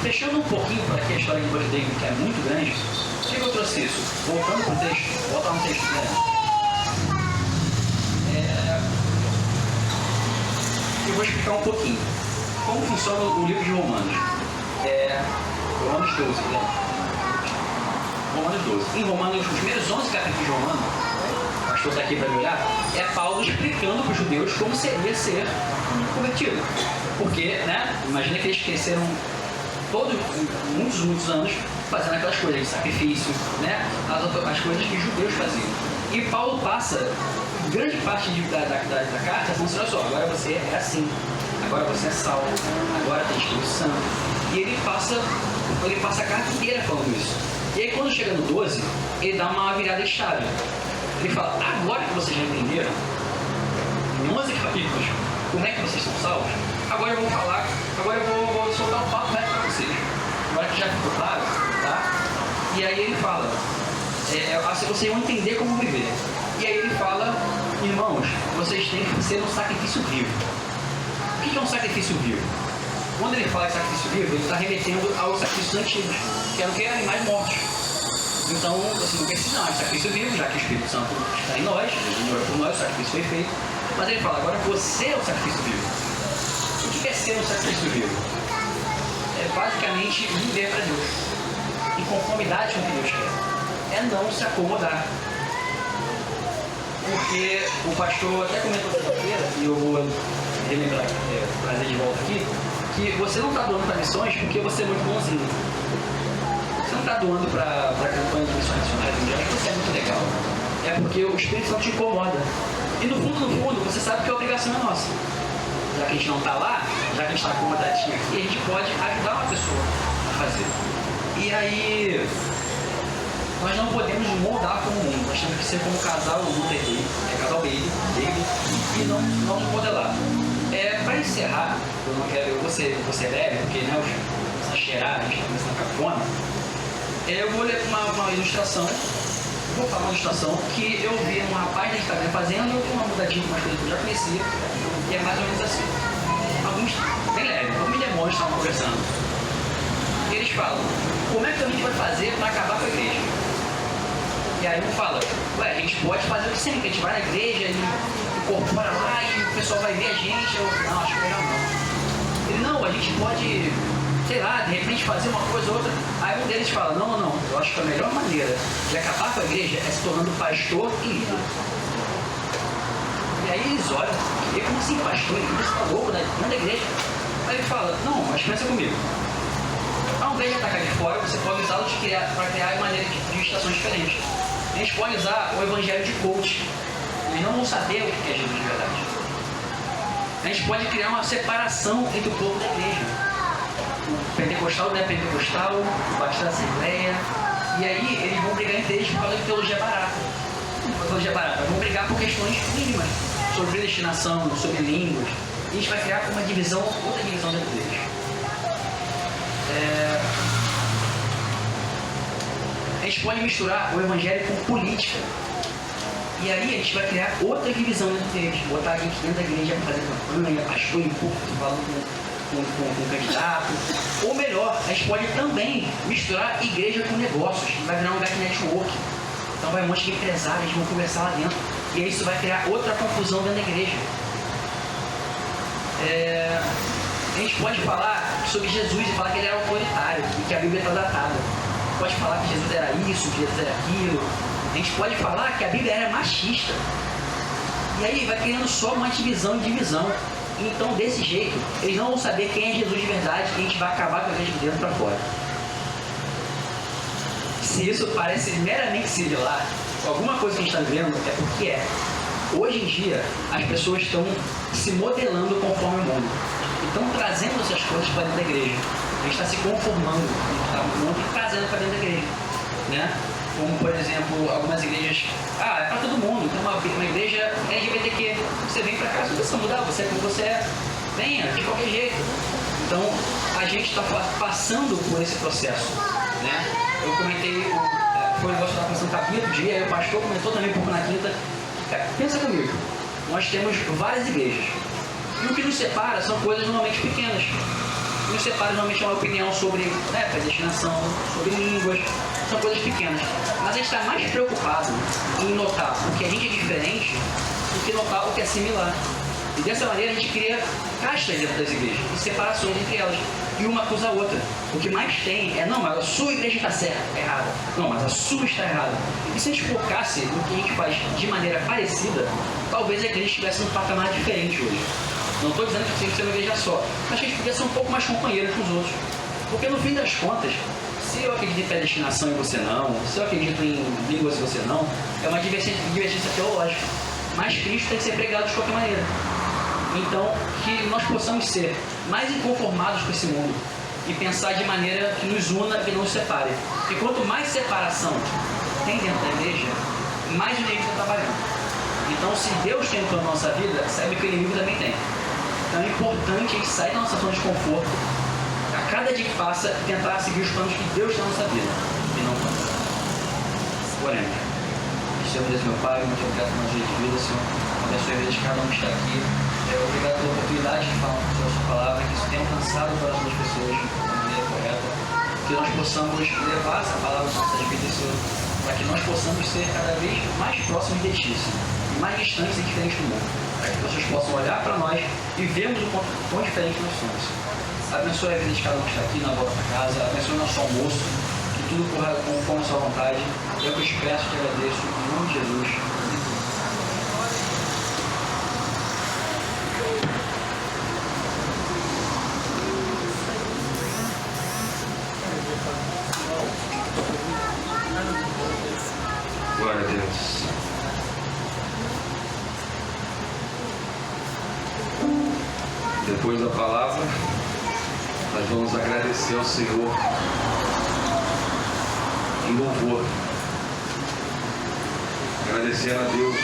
fechando um pouquinho para aqui a história de Bush David, que é muito grande, por que eu trouxe isso? Voltando para o texto, voltar no texto, né? Eu vou explicar um pouquinho como funciona o livro de Romanos. Romanos 12, né? Romanos 12. Em Romanos, os primeiros 11 capítulos de Romanos, o pastor está aqui para me olhar, é Paulo explicando para os judeus como seria ser convertido. Porque, né, imagina que eles cresceram muitos anos fazendo aquelas coisas de sacrifício, né, as coisas que os judeus faziam. E Paulo passa grande parte da carta falando assim, olha só, agora você é assim, agora você é salvo, agora tem Espírito Santo. E ele passa a carta inteira falando isso. E aí quando chega no 12, ele dá uma virada de chave. Ele fala, agora que vocês já entenderam, em 11 capítulos, como é que vocês são salvos, agora eu vou soltar o papo reto para vocês. Agora que já ficou claro, tá? E aí ele fala, vocês vão entender como viver. E aí ele fala, irmãos, vocês têm que ser um sacrifício vivo. O que é um sacrifício vivo? Quando ele fala de sacrifício vivo, ele está remetendo aos sacrifícios antigos, que eram animais mortos. Então, assim, não precisa de sacrifício vivo, já que o Espírito Santo está em nós, ele morreu por nós, o sacrifício foi feito. Mas ele fala, agora você é o sacrifício vivo. O que é ser um sacrifício vivo? É basicamente viver para Deus, em conformidade com o que Deus quer. É não se acomodar. Porque o pastor até comentou sexta-feira, e eu vou relembrar, trazer de volta aqui, que você não está doando para missões porque você é muito bonzinho. Você não está doando para campanha de missões nacionais mundiais porque você é muito legal. É porque o Espírito Santo te incomoda. E no fundo, você sabe que a obrigação é nossa. Já que a gente não está lá, já que a gente está acomodadinho aqui, a gente pode ajudar uma pessoa a fazer. E aí, nós não podemos nos moldar como o mundo. Nós temos que ser como o casal Luther David, casal David, e não nos modelar. Para encerrar, eu vou ser breve, porque né, começa a cheirar, a gente está começando a ficar com fome. Eu vou ler uma ilustração, vou falar uma ilustração que eu vi um rapaz no Instagram fazendo uma mudadinha com umas coisas que eu já conhecia, e é mais ou menos assim. Alguns, bem leve, alguns demônios estavam conversando. E eles falam, como é que a gente vai fazer para acabar com a igreja? E aí um fala, a gente pode fazer o que sempre, a gente vai na igreja e incorpora lá e o pessoal vai ver a gente. Eu não, acho melhor não. Ele, não, a gente pode, sei lá, de repente fazer uma coisa ou outra. Aí um deles fala, não, eu acho que a melhor maneira de acabar com a igreja é se tornando pastor e líder. E aí eles olham, e como assim pastor e líder? Você tá louco, né? Dentro da igreja. Aí ele fala, não, mas pensa comigo. Ao invés de atacar de fora, você pode usá-lo para criar maneiras de estações diferentes. A gente pode usar o evangelho de coach. Eles não vão saber o que é Jesus de verdade. A gente pode criar uma separação entre o povo da igreja. O pentecostal não é pentecostal, o batista da assembleia. E aí eles vão brigar entre eles por causa de teologia barata. Teologia barata. Vão brigar por questões mínimas. Sobre predestinação, sobre línguas. E a gente vai criar uma divisão, outra divisão dentro deles. A gente pode misturar o evangelho com política. E aí a gente vai criar outra divisão dentro deles. Botar a gente dentro da igreja para fazer campanha, pastor em público, falando com o candidato. Ou melhor, a gente pode também misturar igreja com negócios. Vai virar um lugar de network. Então vai um monte de empresários, vão conversar lá dentro. E aí isso vai criar outra confusão dentro da igreja. A gente pode falar sobre Jesus e falar que ele era autoritário e que a Bíblia está datada. Pode falar que Jesus era isso, que Jesus era aquilo. A gente pode falar que a Bíblia era machista. E aí vai criando só uma divisão e divisão. Então, desse jeito, eles não vão saber quem é Jesus de verdade e a gente vai acabar com a igreja de dentro para fora. se isso parece meramente similar, alguma coisa que a gente está vendo é porque é. Hoje em dia, as pessoas estão se modelando conforme o mundo. Estão trazendo essas coisas para dentro da igreja. A gente está se conformando com o mundo e trazendo para dentro da igreja. Né? Como, por exemplo, algumas igrejas... é para todo mundo. Tem uma igreja LGBTQ. Você vem para cá, se você mudar, você é como você é. Venha, de qualquer jeito. Então, a gente está passando por esse processo. Né? Eu comentei... Foi um negócio da conversando com a quinta dia, aí o pastor comentou também um pouco na quinta. Pensa comigo, nós temos várias igrejas. E o que nos separa são coisas normalmente pequenas. O que nos separa normalmente é uma opinião sobre predestinação, sobre línguas, são coisas pequenas. Mas a gente está mais preocupado em notar o que a gente é diferente do que notar o que é similar. E dessa maneira a gente cria castas dentro das igrejas, e separações entre elas. E uma acusa a outra. O que mais tem é, não, mas a sua igreja está certa, errada. Não, mas a sua está errada. E se a gente focasse no que a gente faz de maneira parecida, talvez a igreja estivesse num patamar diferente hoje. Não estou dizendo que tem que ser uma igreja só, mas que a gente podia ser um pouco mais companheiro com os outros. Porque no fim das contas, se eu acredito em predestinação e você não, se eu acredito em línguas e você não, é uma divergência teológica. Mas Cristo tem que ser pregado de qualquer maneira. Então, que nós possamos ser mais inconformados com esse mundo e pensar de maneira que nos una e não nos separe. Porque quanto mais separação tem dentro da igreja, mais o inimigo está trabalhando. Então, se Deus tem um plano na nossa vida, sabe que o inimigo também tem. Então é importante a gente sair da nossa zona de conforto, a cada dia que passa, tentar seguir os planos que Deus tem na nossa vida. E não contra. Oremos. Senhor Deus, meu Pai, muito obrigado por mais dia de vida, Senhor. Abençoe a vida de cada um que está aqui. Obrigado pela oportunidade de falar a sua palavra, que isso tenha alcançado o coração das pessoas da maneira correta. Que nós possamos levar essa palavra às nossas vidas, Senhor, para que nós possamos ser cada vez mais próximos de Ti, e mais distantes e diferentes do mundo. Para que vocês possam olhar para nós e vermos o quão diferente nós somos. Abençoe a vida de cada um que está aqui na volta para casa. Abençoe o nosso almoço. Que tudo corra conforme a sua vontade. Eu que te peço e te agradeço. Em nome de Jesus. Glória a Deus. Depois da palavra, nós vamos agradecer ao Senhor em louvor. Agradecendo a Deus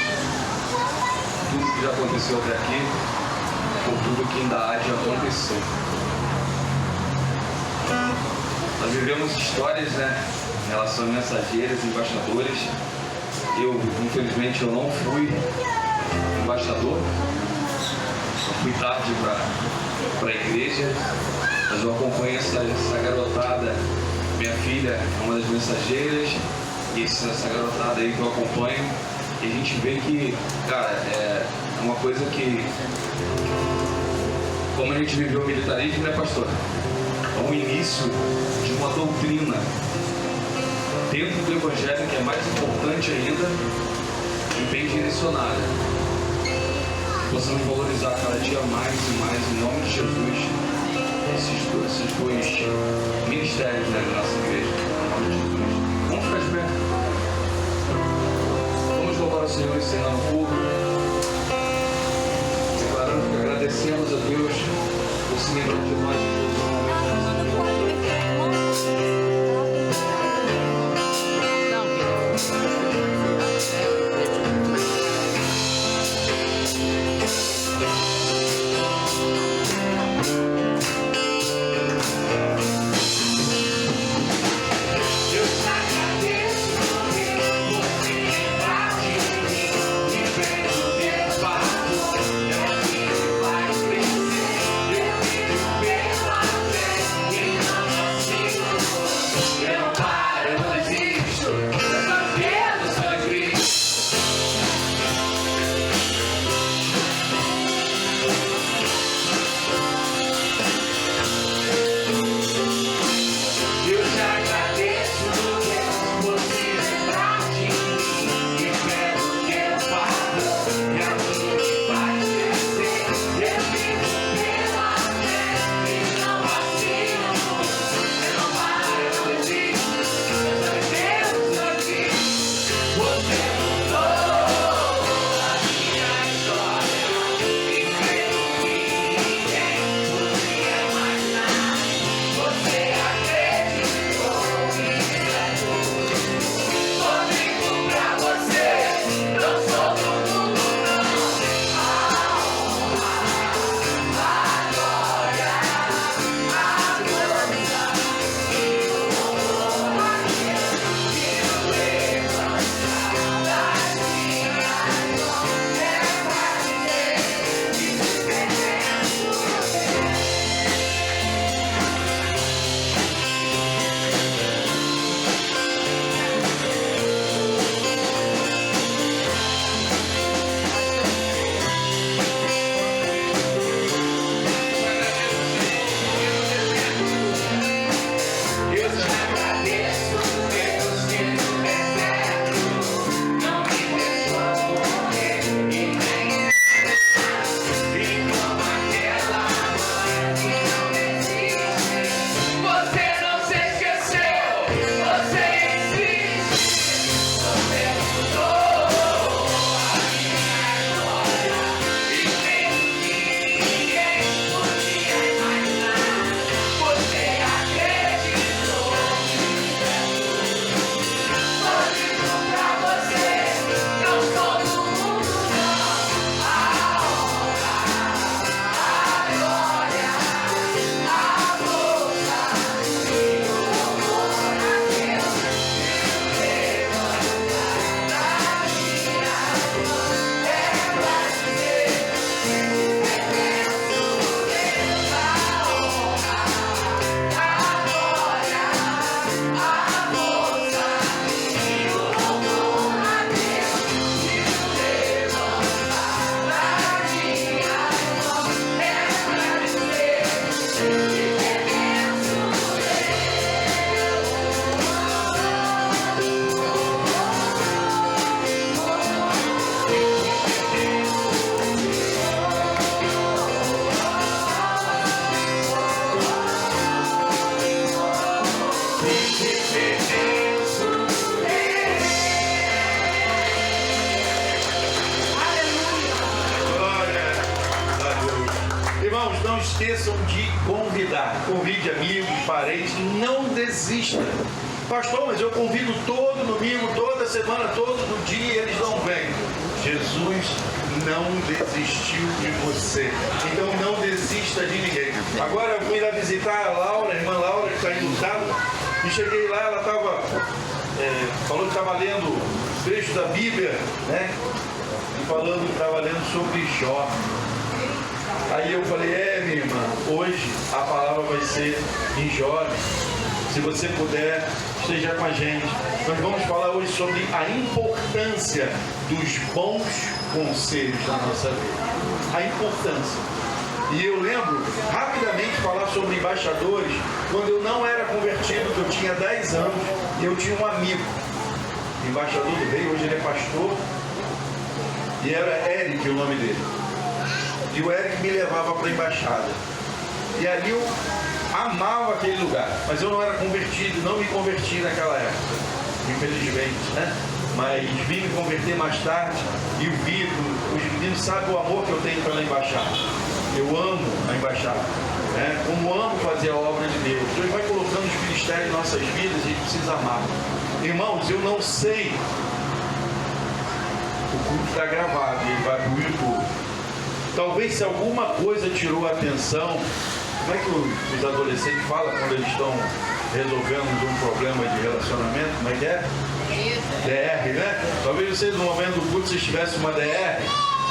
por tudo que já aconteceu até aqui, por tudo que ainda há de acontecer. Nós vivemos histórias, em relação a mensageiros e embaixadores. Infelizmente, eu não fui embaixador. Eu fui tarde para a igreja, mas eu acompanho essa garotada. Minha filha é uma das mensageiras, e essa garotada aí que eu acompanho, e a gente vê que, cara, é uma coisa que, como a gente viveu o militarismo, né, pastor? É o início de uma doutrina dentro do Evangelho que é mais importante ainda e bem direcionada. Possamos valorizar cada dia mais e mais, em nome de Jesus, esses dois ministérios da nossa igreja, em nome de Jesus. Vamos ficar de pé. Vamos louvar o Senhor ensinando o povo, declarando que agradecemos a Deus por se lembrar de nós em todos os momentos da nossa vida. Bem Irmãos, não esqueçam de convidar. Convide amigos, parentes, não desista. Pastor, mas eu convido todo domingo, toda semana, todo dia, e eles não vêm. Jesus não desistiu de você. Então não desista de ninguém. Agora eu fui lá visitar a Laura, a irmã Laura, que está enlutada, e cheguei lá, ela estava, falou que estava lendo trecho da Bíblia, né? E falando que estava lendo sobre Jó. Aí eu falei, minha irmã, hoje a palavra vai ser em Jó. Se você puder, esteja com a gente. Nós vamos falar hoje sobre a importância dos bons conselhos na nossa vida. A importância. E eu lembro, rapidamente, falar sobre embaixadores, quando eu não era convertido, que eu tinha 10 anos, e eu tinha um amigo, embaixador do rei, hoje ele é pastor, e era Eric o nome dele. E o Eric me levava para a embaixada. E ali eu amava aquele lugar, mas eu não era convertido, não me converti naquela época, infelizmente, né? Mas vim me converter mais tarde, e o Vitor, os meninos sabem o amor que eu tenho pela embaixada. Eu amo a embaixada, né? Como amo fazer a obra de Deus. Deus vai colocando os ministérios em nossas vidas e a gente precisa amar. Irmãos, eu não sei, o culto está gravado e ele vai para o YouTube. Talvez se alguma coisa tirou a atenção. Como é que os adolescentes falam quando eles estão resolvendo um problema de relacionamento? Como é que é? DR, né? Talvez você no momento do culto, se tivesse uma DR,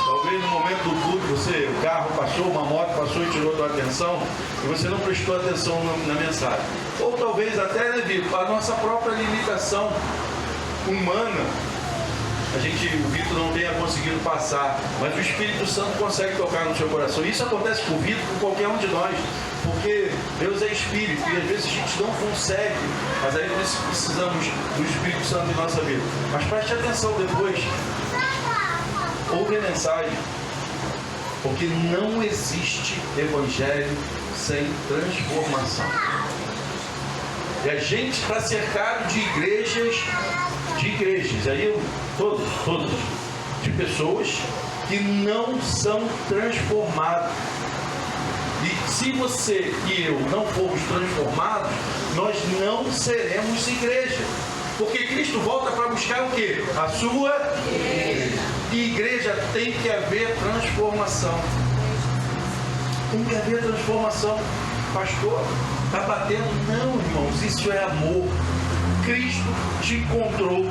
talvez no momento do culto, o carro passou, uma moto passou e tirou a tua atenção, e você não prestou atenção na mensagem. Ou talvez até, né, Vitor, a nossa própria limitação humana. O Vitor não tenha conseguido passar, mas o Espírito Santo consegue tocar no seu coração. Isso acontece com o Vitor, com qualquer um de nós, porque Deus é Espírito e às vezes a gente não consegue, mas aí nós precisamos do Espírito Santo em nossa vida. Mas preste atenção depois, ouve a mensagem, porque não existe evangelho sem transformação. E a gente está cercado de igrejas, aí todos, de pessoas que não são transformadas. E se você e eu não formos transformados, nós não seremos igreja. Porque Cristo volta para buscar o quê? A sua igreja. E igreja tem que haver transformação. Tem que haver transformação. Pastor, está batendo? Não, irmãos, isso é amor. Cristo te encontrou,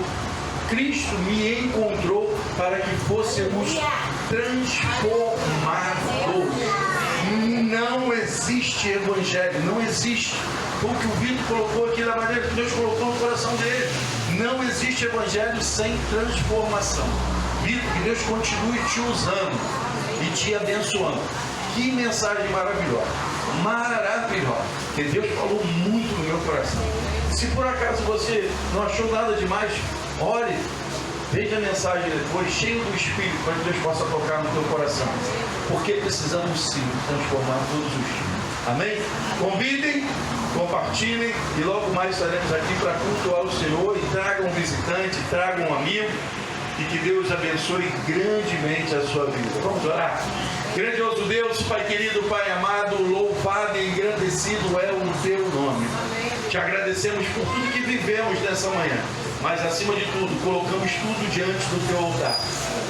Cristo me encontrou para que fôssemos transformados. Não existe evangelho, não existe. O que o Vitor colocou aqui da maneira que Deus colocou no coração dele. Não existe evangelho sem transformação. Vitor, que Deus continue te usando e te abençoando. Que mensagem maravilhosa, maravilhosa, que Deus falou muito no meu coração. Se por acaso você não achou nada demais, ore, veja a mensagem depois, cheio do Espírito, para que Deus possa tocar no teu coração. Porque precisamos sim transformar todos os dias. Amém? Convidem, compartilhem e logo mais estaremos aqui para cultuar o Senhor. E tragam um visitante, tragam um amigo. E que Deus abençoe grandemente a sua vida. Vamos orar? Grandioso Deus, Pai querido, Pai amado, louvado e engrandecido é o teu nome. Te agradecemos por tudo que vivemos nessa manhã. Mas acima de tudo, colocamos tudo diante do teu altar.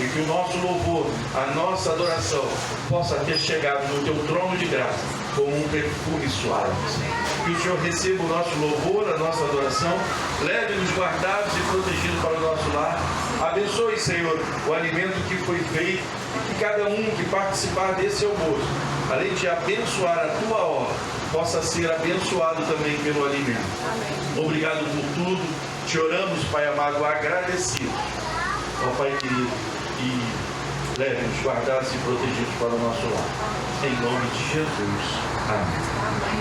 E que o nosso louvor, a nossa adoração, possa ter chegado no teu trono de graça como um perfume suave. Que o Senhor receba o nosso louvor, a nossa adoração, leve-nos guardados e protegidos para o nosso lar. Abençoe, Senhor, o alimento que foi feito e que cada um que participar desse almoço, além de abençoar a tua obra, possa ser abençoado também pelo alimento. Amém. Obrigado por tudo. Te oramos, Pai amado, agradecido. Ó Pai querido, e leve-nos guardados e protegidos para o nosso lar. Em nome de Jesus. Amém.